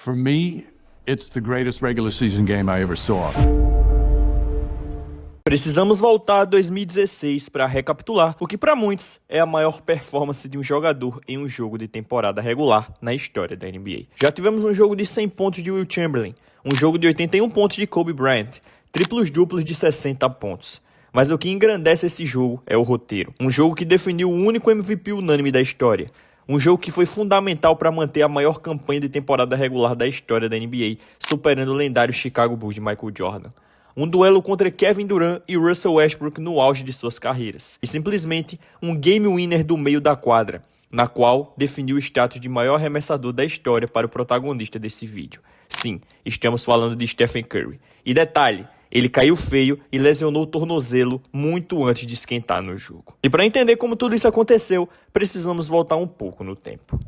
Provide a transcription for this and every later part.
For me, it's the greatest regular season game I ever saw. Precisamos voltar a 2016 para recapitular o que para muitos é a maior performance de um jogador em um jogo de temporada regular na história da NBA. Já tivemos um jogo de 100 pontos de Will Chamberlain, um jogo de 81 pontos de Kobe Bryant, triplos-duplos de 60 pontos. Mas o que engrandece esse jogo é o roteiro. Um jogo que definiu o único MVP unânime da história. Um jogo que foi fundamental para manter a maior campanha de temporada regular da história da NBA, superando o lendário Chicago Bulls de Michael Jordan. Um duelo contra Kevin Durant e Russell Westbrook no auge de suas carreiras. E simplesmente um game winner do meio da quadra, na qual definiu o status de maior arremessador da história para o protagonista desse vídeo. Sim, estamos falando de Stephen Curry. E detalhe, ele caiu feio e lesionou o tornozelo muito antes de esquentar no jogo. E para entender como tudo isso aconteceu, precisamos voltar um pouco no tempo.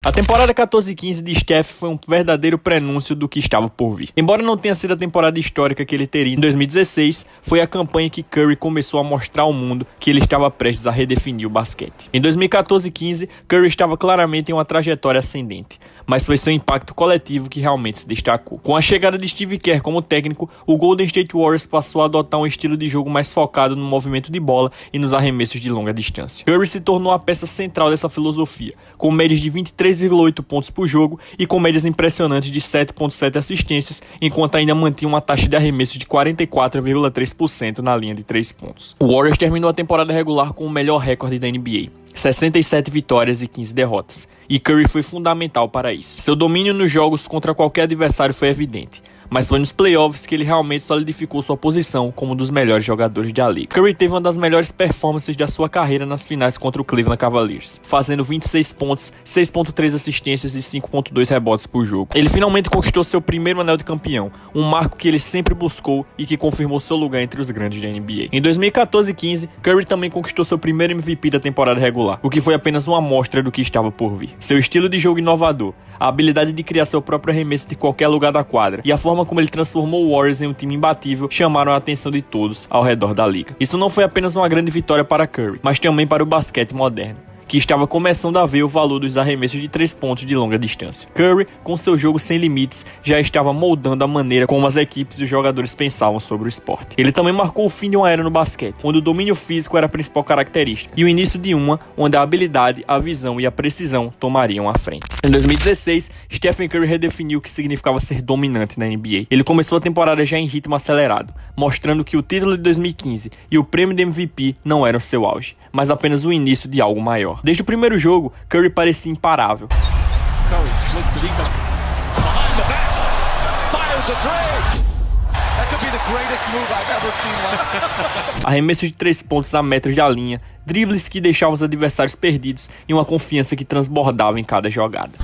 A temporada 14-15 de Steph foi um verdadeiro prenúncio do que estava por vir. Embora não tenha sido a temporada histórica que ele teria em 2016, foi a campanha que Curry começou a mostrar ao mundo que ele estava prestes a redefinir o basquete. Em 2014-15, Curry estava claramente em uma trajetória ascendente, mas foi seu impacto coletivo que realmente se destacou. Com a chegada de Steve Kerr como técnico, o Golden State Warriors passou a adotar um estilo de jogo mais focado no movimento de bola e nos arremessos de longa distância. Curry se tornou a peça central dessa filosofia, com médias de 23,8 pontos por jogo e com médias impressionantes de 7,7 assistências, enquanto ainda mantinha uma taxa de arremesso de 44,3% na linha de 3 pontos. O Warriors terminou a temporada regular com o melhor recorde da NBA. 67 vitórias e 15 derrotas, e Curry foi fundamental para isso. Seu domínio nos jogos contra qualquer adversário foi evidente, mas foi nos playoffs que ele realmente solidificou sua posição como um dos melhores jogadores da liga. Curry teve uma das melhores performances da sua carreira nas finais contra o Cleveland Cavaliers, fazendo 26 pontos, 6,3 assistências e 5,2 rebotes por jogo. Ele finalmente conquistou seu primeiro anel de campeão, um marco que ele sempre buscou e que confirmou seu lugar entre os grandes da NBA. Em 2014-15, Curry também conquistou seu primeiro MVP da temporada regular, o que foi apenas uma amostra do que estava por vir. Seu estilo de jogo inovador, a habilidade de criar seu próprio arremesso de qualquer lugar da quadra e a forma como ele transformou o Warriors em um time imbatível chamaram a atenção de todos ao redor da liga. Isso não foi apenas uma grande vitória para Curry, mas também para o basquete moderno, que estava começando a ver o valor dos arremessos de 3 pontos de longa distância. Curry, com seu jogo sem limites, já estava moldando a maneira como as equipes e os jogadores pensavam sobre o esporte. Ele também marcou o fim de uma era no basquete, onde o domínio físico era a principal característica, e o início de uma onde a habilidade, a visão e a precisão tomariam a frente. Em 2016, Stephen Curry redefiniu o que significava ser dominante na NBA. Ele começou a temporada já em ritmo acelerado, mostrando que o título de 2015 e o prêmio de MVP não eram seu auge, mas apenas o início de algo maior. Desde o primeiro jogo, Curry parecia imparável. Arremessos de 3 pontos a metros da linha, dribles que deixavam os adversários perdidos e uma confiança que transbordava em cada jogada.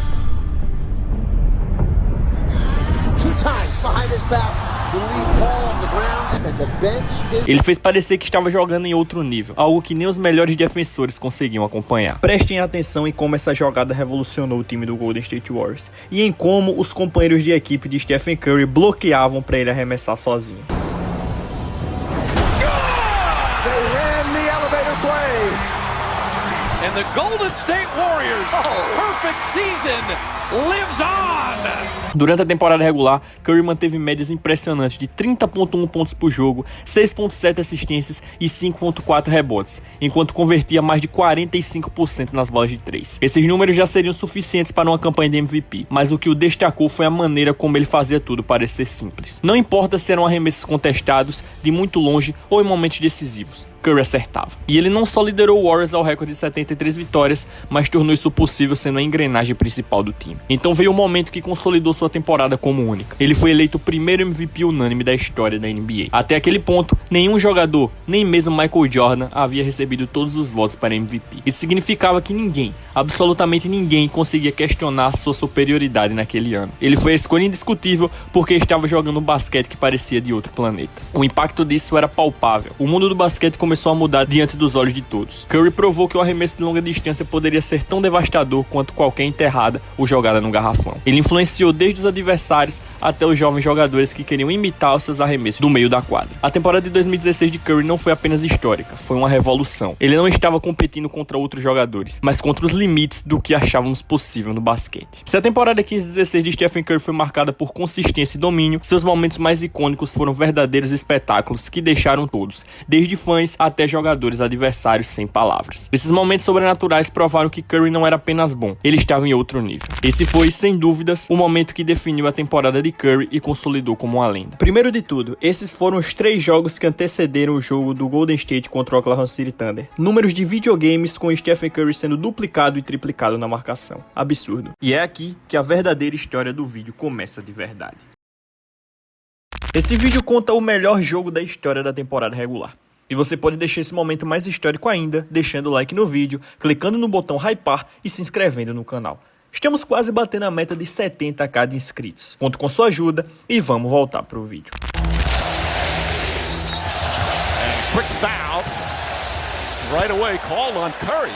Ele fez parecer que estava jogando em outro nível, algo que nem os melhores defensores conseguiam acompanhar. Prestem atenção em como essa jogada revolucionou o time do Golden State Warriors e em como os companheiros de equipe de Stephen Curry bloqueavam para ele arremessar sozinho. And the Golden State Warriors perfect season lives on. Durante a temporada regular, Curry manteve médias impressionantes de 30,1 pontos por jogo, 6,7 assistências e 5,4 rebotes, enquanto convertia mais de 45% nas bolas de 3. Esses números já seriam suficientes para uma campanha de MVP, mas o que o destacou foi a maneira como ele fazia tudo parecer simples. Não importa se eram arremessos contestados, de muito longe ou em momentos decisivos, Curry acertava. E ele não só liderou o Warriors ao recorde de 73 vitórias, mas tornou isso possível sendo a engrenagem principal do time. Então veio o momento que consolidou sua temporada como única. Ele foi eleito o primeiro MVP unânime da história da NBA. Até aquele ponto, nenhum jogador, nem mesmo Michael Jordan, havia recebido todos os votos para MVP. Isso significava que ninguém, absolutamente ninguém, conseguia questionar sua superioridade naquele ano. Ele foi a escolha indiscutível porque estava jogando um basquete que parecia de outro planeta. O impacto disso era palpável. O mundo do basquete começou a mudar diante dos olhos de todos. Curry provou que o arremesso de longa distância poderia ser tão devastador quanto qualquer enterrada ou jogada jogada no garrafão. Ele influenciou desde os adversários até os jovens jogadores que queriam imitar os seus arremessos do meio da quadra. A temporada de 2016 de Curry não foi apenas histórica, foi uma revolução. Ele não estava competindo contra outros jogadores, mas contra os limites do que achávamos possível no basquete. Se a temporada 15-16 de Stephen Curry foi marcada por consistência e domínio, seus momentos mais icônicos foram verdadeiros espetáculos que deixaram todos, desde fãs até jogadores adversários, sem palavras. Esses momentos sobrenaturais provaram que Curry não era apenas bom, ele estava em outro nível. Esse foi, sem dúvidas, o momento que definiu a temporada de Curry e consolidou como uma lenda. Primeiro de tudo, esses foram os 3 jogos que antecederam o jogo do Golden State contra o Oklahoma City Thunder. Números de videogames com Stephen Curry sendo duplicado e triplicado na marcação. Absurdo. E é aqui que a verdadeira história do vídeo começa de verdade. Esse vídeo conta o melhor jogo da história da temporada regular. E você pode deixar esse momento mais histórico ainda, deixando o like no vídeo, clicando no botão hypar e se inscrevendo no canal. Estamos quase batendo a meta de 70k de inscritos. Conto com sua ajuda e vamos voltar pro vídeo. Quick foul. Right away, called on Curry.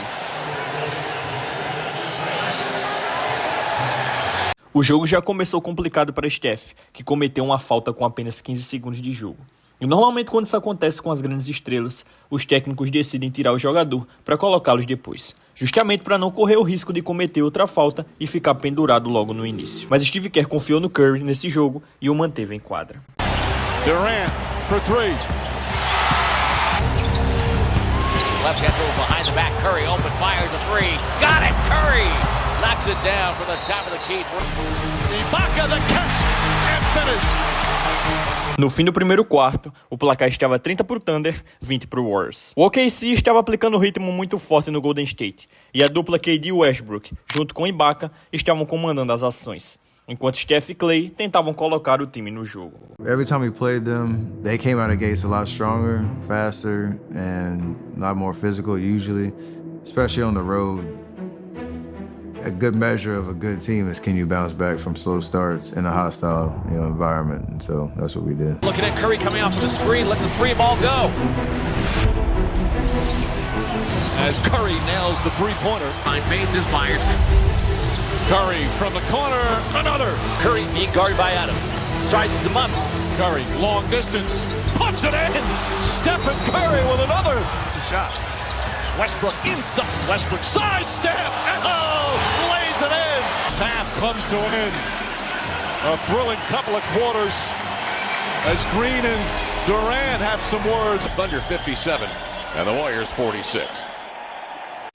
O jogo já começou complicado para Steph, que cometeu uma falta com apenas 15 segundos de jogo. E normalmente quando isso acontece com as grandes estrelas, os técnicos decidem tirar o jogador para colocá-los depois, justamente para não correr o risco de cometer outra falta e ficar pendurado logo no início. Mas Steve Kerr confiou no Curry nesse jogo e o manteve em quadra. Durant for 3. Left hand throw behind the back. Curry open, fires a 3. Got it, Curry! Knocks it down for the top of the key. Ibaka the catch and finish. No fim do primeiro quarto, o placar estava 30 para o Thunder, 20 para o Warriors. O OKC estava aplicando um ritmo muito forte no Golden State, e a dupla KD e Westbrook, junto com Ibaka, estavam comandando as ações, enquanto Steph e Klay tentavam colocar o time no jogo. Every time we played them, they came out of gates a lot stronger, faster, and a lot more physical usually, especially on the road. A good measure of a good team is can you bounce back from slow starts in a hostile, environment, and so that's what we did. Looking at Curry coming off the screen, lets the 3 ball go. As Curry nails the three-pointer. Fades and fires. Curry from the corner, another. Curry being guarded by Adams. Sizes him up. Curry, long distance, puts it in. Stephen Curry with another. It's a shot. Westbrook inside. Westbrook sidestep. Lays it in. Half comes to an end. A thrilling couple of quarters as Green and Durant have some words. Thunder 57 and the Warriors 46.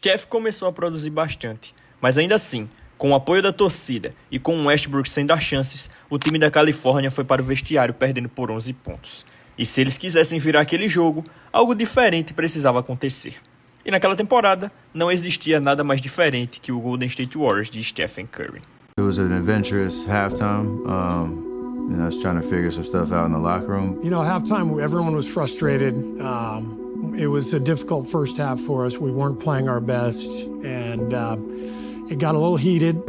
Steph começou a produzir bastante, mas ainda assim, com o apoio da torcida e com o Westbrook sem dar chances, o time da Califórnia foi para o vestiário perdendo por 11 pontos. E se eles quisessem virar aquele jogo, algo diferente precisava acontecer. E naquela temporada, não existia nada mais diferente que o Golden State Warriors de Stephen Curry. It was an adventurous halftime. I was trying to figure some stuff out in the locker room. Halftime, everyone was frustrated. It was a difficult first half for us. We weren't playing our best, and it got a little heated.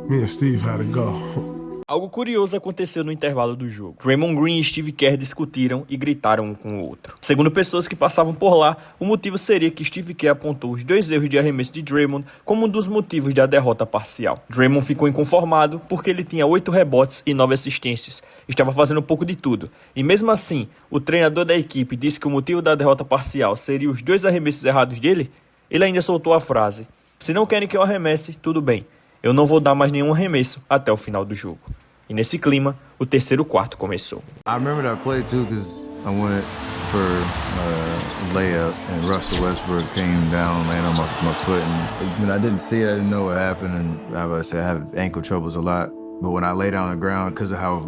Me and Steve had to go. Algo curioso aconteceu no intervalo do jogo. Draymond Green e Steve Kerr discutiram e gritaram um com o outro. Segundo pessoas que passavam por lá, o motivo seria que Steve Kerr apontou os 2 erros de arremesso de Draymond como um dos motivos da derrota parcial. Draymond ficou inconformado porque ele tinha 8 rebotes e 9 assistências. Estava fazendo um pouco de tudo. E mesmo assim, o treinador da equipe disse que o motivo da derrota parcial seria os 2 arremessos errados dele. Ele ainda soltou a frase: "Se não querem que eu arremesse, tudo bem. Eu não vou dar mais nenhum arremesso até o final do jogo." E nesse clima, o terceiro quarto começou. I remember that play too because I went for a layup and Russell Westbrook came down, landed on my foot, and when I didn't see it, I didn't know what happened, and I have ankle troubles a lot. But when I lay down on the ground, because of how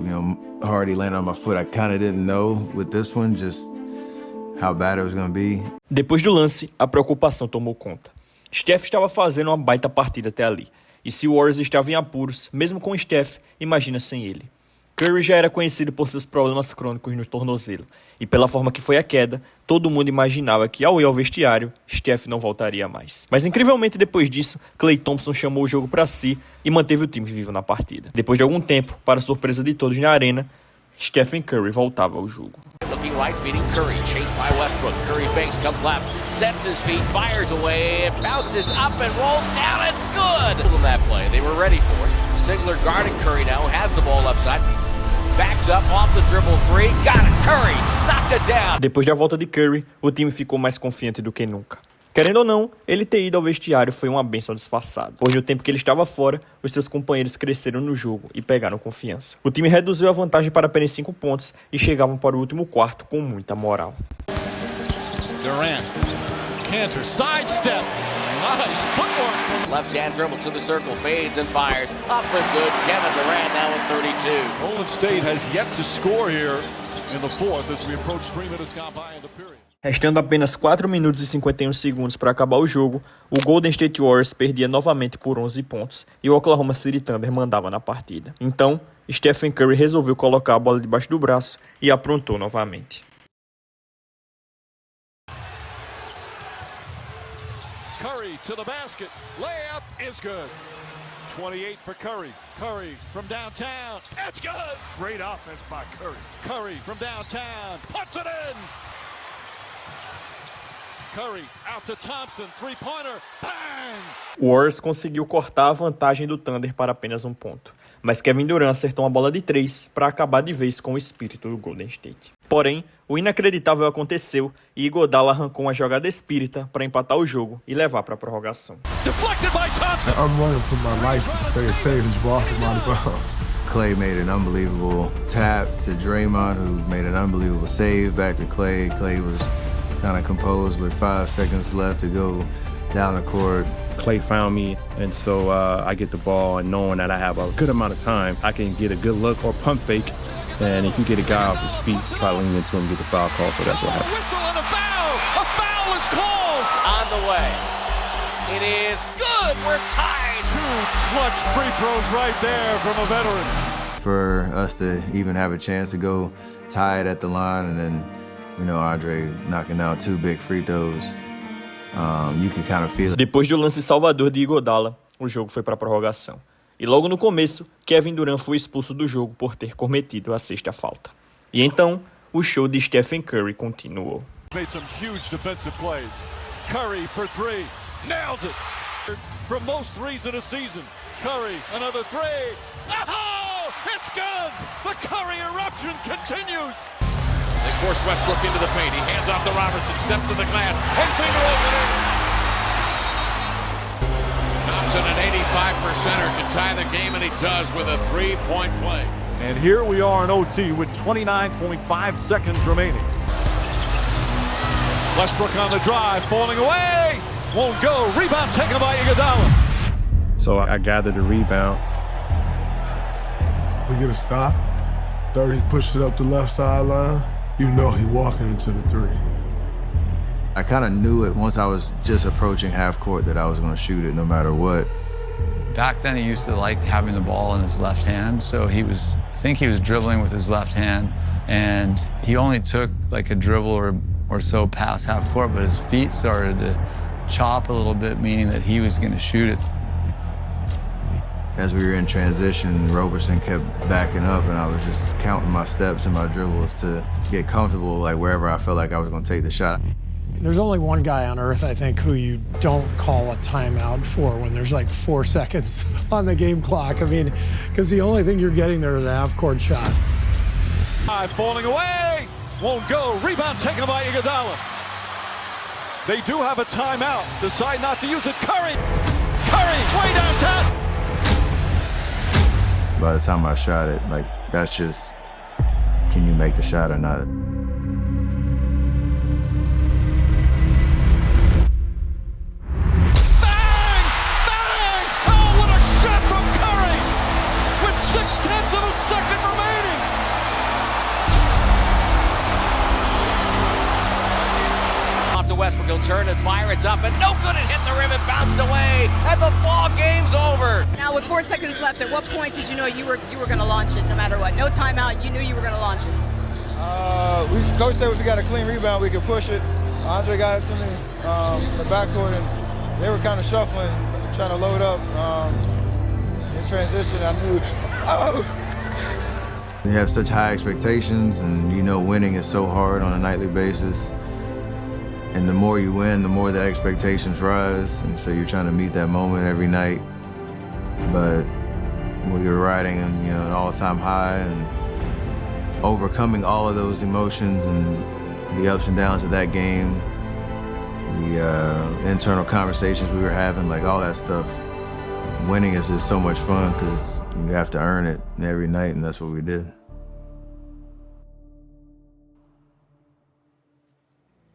hard he landed on my foot, I kind of didn't know with this one just how bad it was going to be. Depois do lance, a preocupação tomou conta. Steph estava fazendo uma baita partida até ali. E se o Warriors estava em apuros, mesmo com Steph, imagina sem ele. Curry já era conhecido por seus problemas crônicos no tornozelo, e pela forma que foi a queda, todo mundo imaginava que ao ir ao vestiário, Steph não voltaria mais. Mas incrivelmente depois disso, Klay Thompson chamou o jogo para si e manteve o time vivo na partida. Depois de algum tempo, para surpresa de todos na arena, Stephen Curry voltava ao jogo. Looking right, feeding Curry, chased by Westbrook. Curry fakes, comes left, sets his feet, fires away, it bounces up and rolls down. It's good. Look at that play. play. They were ready for it. Sigler guarding Curry now, has the ball left side. Backs up, off the dribble three. Got it, Curry! Knocked it down. Depois da volta de Curry, o time ficou mais confiante do que nunca. Querendo ou não, ele ter ido ao vestiário foi uma bênção disfarçada, pois no tempo que ele estava fora, os seus companheiros cresceram no jogo e pegaram confiança. O time reduziu a vantagem para apenas 5 pontos e chegavam para o último quarto com muita moral. Durant. Cantor, sidestep. Nice footwork. Left-hand dribble to the circle, fades and fires. Up and good. Kevin Durant now with 32. Golden State has yet to score here in the fourth as we approach 3 minutes gone by in the period. Restando apenas 4 minutos e 51 segundos para acabar o jogo, o Golden State Warriors perdia novamente por 11 pontos e o Oklahoma City Thunder mandava na partida. Então, Stephen Curry resolveu colocar a bola debaixo do braço e aprontou novamente. Curry to the basket. Layup is good. 28 for Curry. Curry from downtown. It's good. Great offense by Curry. Curry from downtown. Puts it in. Curry out to Thompson. Three-pointer. Bang! O Warriors conseguiu cortar a vantagem do Thunder para apenas 1 ponto, mas Kevin Durant acertou uma bola de 3 para acabar de vez com o espírito do Golden State. Porém, o inacreditável aconteceu e Iguodala arrancou uma jogada espírita para empatar o jogo e levar para a prorrogação. Deflected by Thompson. I'm running for my life to stay save this ball from out of bounds. Clay made an unbelievable tap to Draymond, who made an unbelievable save back to Clay. Clay was kind of composed with 5 seconds left to go down the court. Clay found me, and so I get the ball, and knowing that I have a good amount of time, I can get a good look or pump fake, and if you get a guy off his feet, try to lean into him and get the foul call, so that's what happened. Whistle on a foul! A foul is called! On the way. It is good. We're tied. 2 clutch free throws right there from a veteran. For us to even have a chance to go tied at the line, and then, Andre knocking out 2 big free throws, you can kind of feel it. Depois do lance salvador de Iguodala, o jogo foi para a prorrogação. E logo no começo, Kevin Durant foi expulso do jogo por ter cometido a 6ª falta. E então, o show de Stephen Curry continuou. Made some huge defensive plays. Curry for 3. Nails it. From most threes in a season. Curry, another 3. Oh, it's good. The Curry eruption continues. They force Westbrook into the paint. He hands off to Robertson, steps to the glass. Hoping rolls it in. Thompson, an 85%er, can tie the game, and he does with a 3-point play. And here we are in OT with 29.5 seconds remaining. Westbrook on the drive, falling away. Won't go. Rebound taken by Iguodala. So I gathered the rebound. We get a stop. 30 pushes it up the left sideline. You know he walking into the 3. I kind of knew it once I was just approaching half court that I was going to shoot it no matter what. Back then, he used to like having the ball in his left hand, so I think he was dribbling with his left hand, and he only took like a dribble or so past half court, but his feet started to chop a little bit, meaning that he was going to shoot it. As we were in transition, Roberson kept backing up, and I was just counting my steps and my dribbles to get comfortable, like wherever I felt like I was going to take the shot. There's only one guy on earth, I think, who you don't call a timeout for when there's like 4 seconds on the game clock. I mean, because the only thing you're getting there is a half-court shot. Falling away. Won't go. Rebound taken by Iguodala. They do have a timeout. Decide not to use it. Curry. Curry way downtown. By the time I shot it, like, that's just, can you make the shot or not? Bang! Bang! Oh, what a shot from Curry! With 0.6 of a second remaining. Off to Westbrook, he'll turn and fire. It's up and no good. It hit the rim and bounced away, and the ball game's over. Now with 4 seconds left, at what point did you know you were going to launch it no matter what? No timeout, you knew you were going to launch it. Coach said if we got a clean rebound, we could push it. Andre got it to me in the backcourt, and they were kind of shuffling, trying to load up in transition. I knew. You have such high expectations, and winning is so hard on a nightly basis. And the more you win, the more the expectations rise, and so you're trying to meet that moment every night. but we were riding an all-time high and overcoming all of those emotions and the ups and downs of that game, the internal conversations we were having, like all that stuff. Winning is just so much fun because you have to earn it every night, and that's what we did.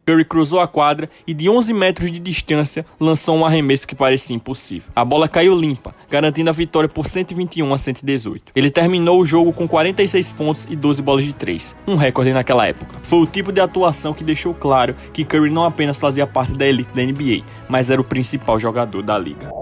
Curry cruzou a quadra e de 11 metros de distância lançou um arremesso que parecia impossível. A bola caiu limpa, garantindo a vitória por 121-118. Ele terminou o jogo com 46 pontos e 12 bolas de 3, um recorde naquela época. Foi o tipo de atuação que deixou claro que Curry não apenas fazia parte da elite da NBA, mas era o principal jogador da liga.